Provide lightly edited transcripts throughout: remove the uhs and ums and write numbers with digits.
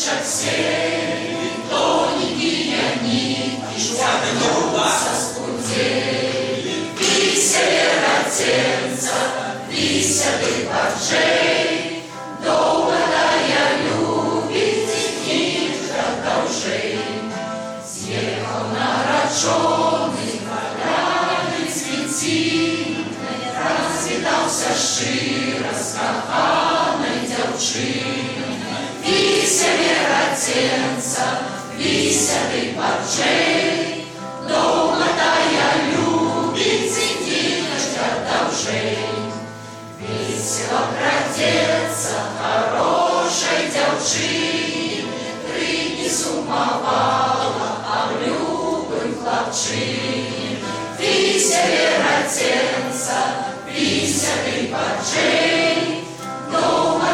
Шаг сей, тоненький нитки, швартуются с путей. Вися веротенца, вися ты паржей, долго я любить нитка должей. Съехал нароченный, поляный светильный, развитался широ с коханой девчиной. Вися веротенца, вися ты паржей, долго я любить нитка должей. Весело крадется хорошей девчине, прыгни сумовала об любым хлопчине. Вися веротенца, вися ты паржей, долго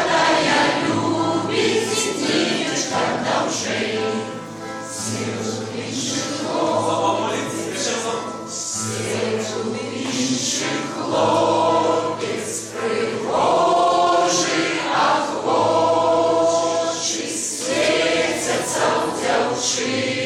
я любить нитка должей. Снежу пишет хлопец, пригожий, охочий, светятся у девчины.